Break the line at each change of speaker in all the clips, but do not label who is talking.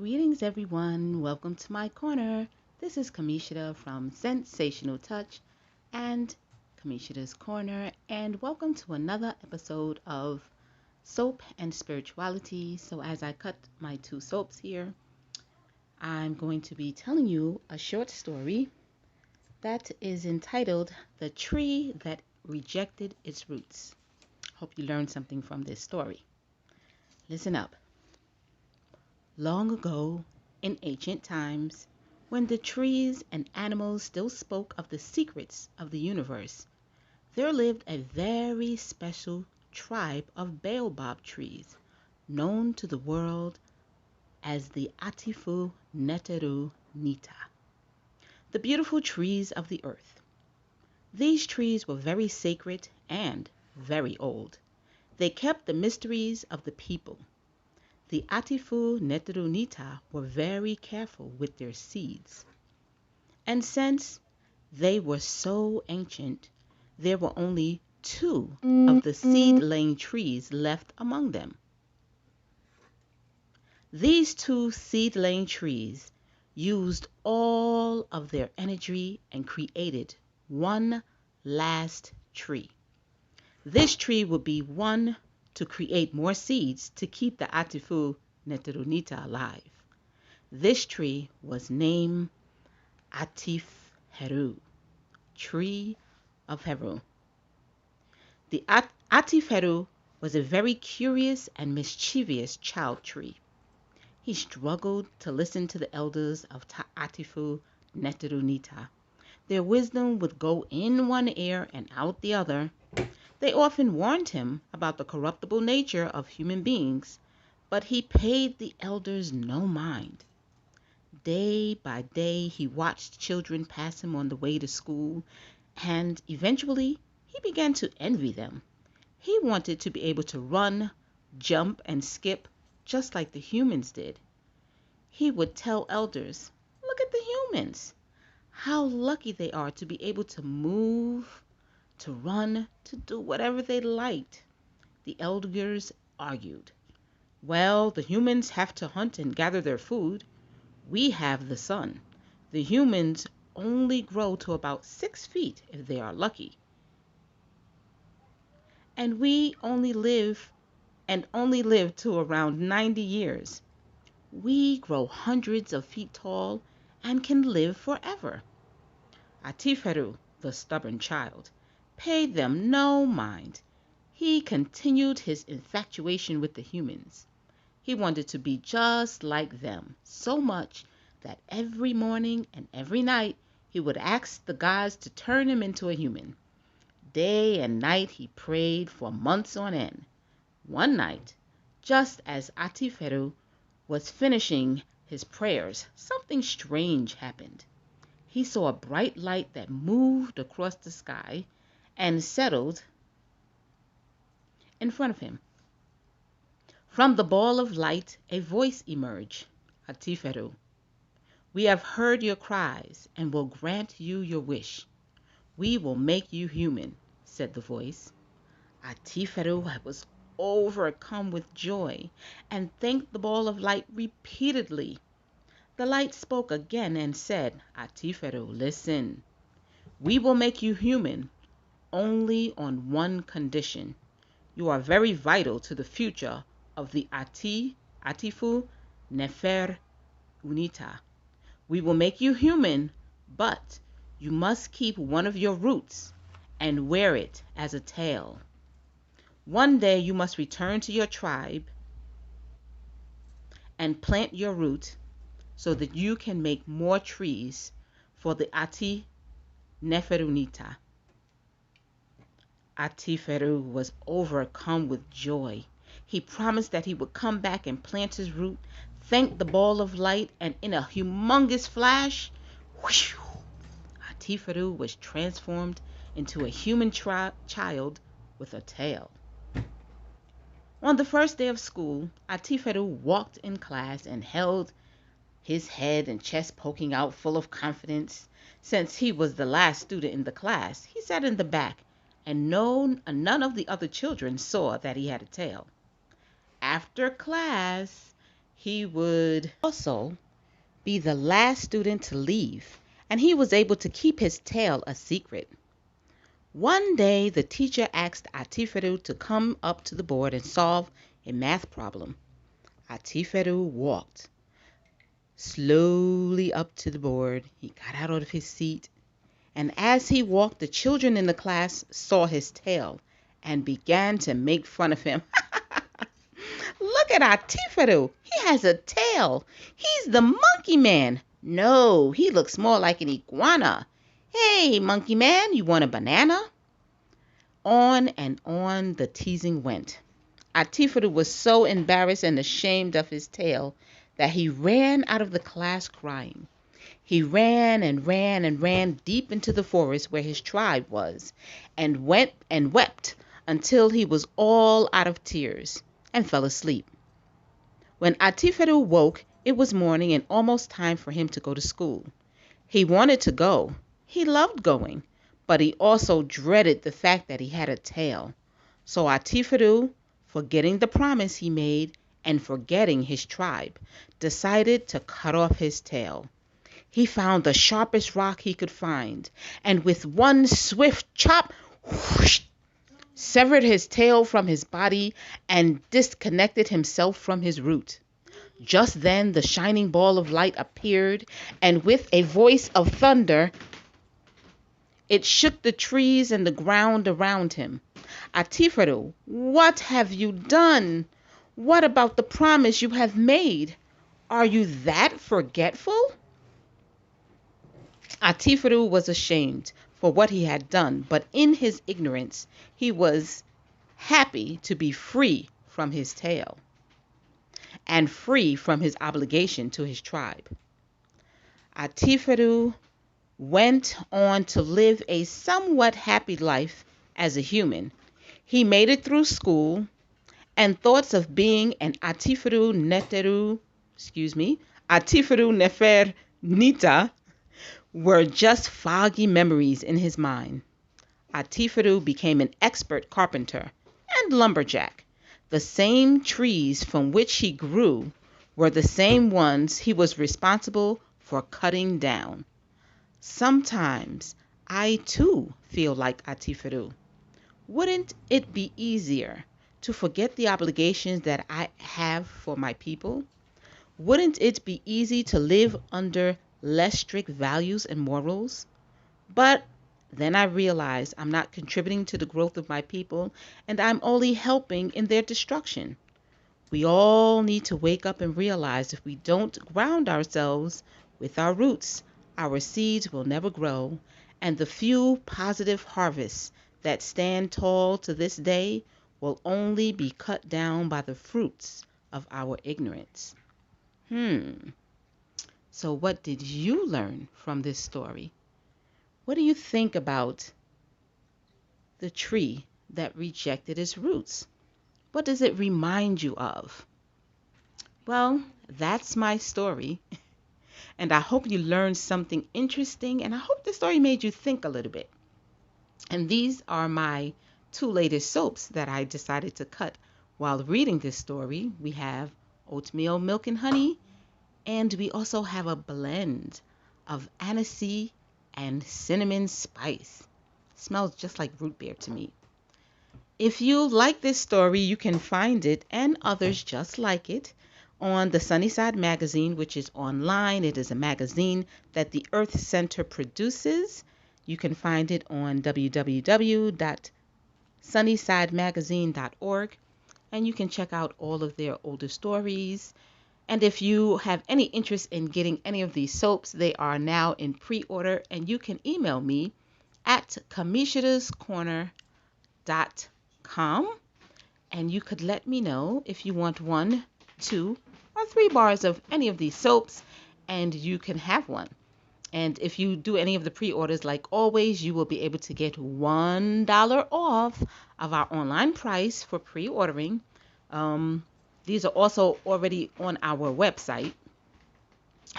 Greetings, everyone. Welcome to my corner. This is Kamishita from Sensational Touch and Kamishita's Corner, and welcome to another episode of Soap and Spirituality. So, as I cut my two soaps here, I'm going to be telling you a short story that is entitled The Tree That Rejected Its Roots. Hope you learned something from this story. Listen up. Long ago, in ancient times, when the trees and animals still spoke of the secrets of the universe, there lived a very special tribe of baobab trees, known to the world as the Atifu Neteru Nita, the beautiful trees of the earth. These trees were very sacred and very old. They kept the mysteries of the people. The Atifu Neteru Nita were very careful with their seeds. And since they were so ancient, there were only two of the seed-laying trees left among them. These two seed-laying trees used all of their energy and created one last tree. This tree would be one to create more seeds to keep the Atifu Neteru Nita alive. This tree was named Atif Heru, Tree of Heru. The Atif Heru was a very curious and mischievous child tree. He struggled to listen to the elders of Atifu Neteru Nita. Their wisdom would go in one ear and out the other. They often warned him about the corruptible nature of human beings, but he paid the elders no mind. Day by day, he watched children pass him on the way to school, and eventually, he began to envy them. He wanted to be able to run, jump, and skip just like the humans did. He would tell elders, "Look at the humans. How lucky they are to be able to move, to run, to do whatever they liked." The elders argued. "Well, the humans have to hunt and gather their food. We have the sun. The humans only grow to about 6 feet if they are lucky. And we only live to around 90 years. We grow hundreds of feet tall and can live forever." Atiferu, the stubborn child, paid them no mind. He continued his infatuation with the humans. He wanted to be just like them, so much that every morning and every night he would ask the gods to turn him into a human. Day and night he prayed for months on end. One night, just as Atiferu was finishing his prayers, something strange happened. He saw a bright light that moved across the sky and settled in front of him. From the ball of light, a voice emerged. "Atiferu, we have heard your cries and will grant you your wish. We will make you human," said the voice. Atiferu was overcome with joy and thanked the ball of light repeatedly. The light spoke again and said, "Atiferu, listen. We will make you human only on one condition. You are very vital to the future of the Atifu Nefer Unita. We will make you human, but you must keep one of your roots and wear it as a tail. One day you must return to your tribe and plant your root so that you can make more trees for the Ati Neferunita." Atiferu was overcome with joy. He promised that he would come back and plant his root, thanked the ball of light, and in a humongous flash, whoosh, Atiferu was transformed into a human child with a tail. On the first day of school, Atiferu walked in class and held his head and chest poking out full of confidence. Since he was the last student in the class, he sat in the back, and none of the other children saw that he had a tail. After class, He would also be the last student to leave, and he was able to keep his tale a secret. One day, the teacher asked Atiferu to come up to the board and solve a math problem. Atiferu walked slowly up to the board. He got out of his seat, and as he walked, the children in the class saw his tail and began to make fun of him. Look at Atiferu. He has a tail. He's the monkey man. No, he looks more like an iguana. Hey, monkey man, you want a banana? On and on the teasing went. Atiferu was so embarrassed and ashamed of his tail that he ran out of the class crying. He ran and ran and ran deep into the forest where his tribe was, and went and wept until he was all out of tears and fell asleep. When Atiferu woke, it was morning and almost time for him to go to school. He wanted to go. He loved going, but he also dreaded the fact that he had a tail. So Atiferu, forgetting the promise he made and forgetting his tribe, decided to cut off his tail. He found the sharpest rock he could find, and with one swift chop, whoosh, severed his tail from his body and disconnected himself from his root. Just then the shining ball of light appeared, and with a voice of thunder, it shook the trees and the ground around him. Atiferu, what have you done? What about the promise you have made? Are you that forgetful? Atiferu was ashamed for what he had done, but in his ignorance, he was happy to be free from his tail and free from his obligation to his tribe. Atiferu went on to live a somewhat happy life as a human. He made it through school, and thoughts of being an Atiferu Nefer Nita were just foggy memories in his mind. Atiferu became an expert carpenter and lumberjack. The same trees from which he grew were the same ones he was responsible for cutting down. Sometimes I too feel like Atiferu. Wouldn't it be easier to forget the obligations that I have for my people? Wouldn't it be easy to live under less strict values and morals? But then I realized I'm not contributing to the growth of my people, and I'm only helping in their destruction. We all need to wake up and realize if we don't ground ourselves with our roots, our seeds will never grow, and the few positive harvests that stand tall to this day will only be cut down by the fruits of our ignorance. So what did you learn from this story? What do you think about the tree that rejected its roots? What does it remind you of? Well, that's my story. And I hope you learned something interesting, and I hope the story made you think a little bit. And these are my 2 latest soaps that I decided to cut while reading this story. We have oatmeal, milk, and honey, and we also have a blend of anise and cinnamon spice. Smells just like root beer to me. If you like this story, you can find it and others just like it on the Sunnyside magazine, which is online. It is a magazine that the Earth Center produces. You can find it on www.sunnysidemagazine.org, and you can check out all of their older stories. And if you have any interest in getting any of these soaps, they are now in pre-order, and you can email me at kamishadascorner.com, and you could let me know if you want 1, 2, or 3 bars of any of these soaps, and you can have one. And if you do any of the pre-orders, like always, you will be able to get $1 off of our online price for pre-ordering. These are also already on our website.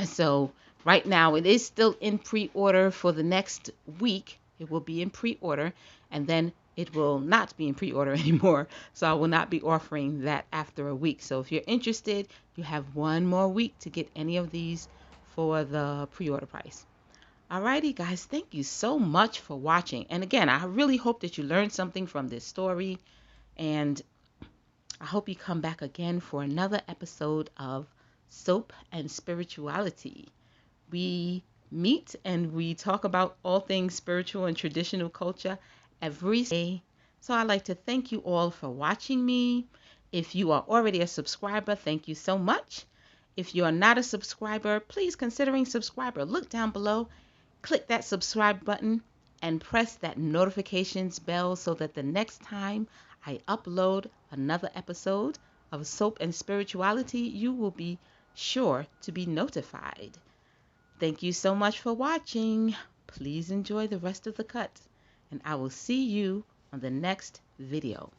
So right now it is still in pre-order for the next week. It will be in pre-order, and then it will not be in pre-order anymore. So I will not be offering that after a week. So if you're interested, you have one more week to get any of these for the pre-order price. Alrighty, guys, thank you so much for watching. And again, I really hope that you learned something from this story. And I hope you come back again for another episode of Soap and Spirituality. We meet and we talk about all things spiritual and traditional culture every day. So I'd like to thank you all for watching me. If you are already a subscriber, thank you so much. If you are not a subscriber, please consider subscriber. Look down below, click that subscribe button, and press that notifications bell so that the next time I upload another episode of Soap and Spirituality, you will be sure to be notified. Thank you so much for watching. Please enjoy the rest of the cut, and I will see you on the next video.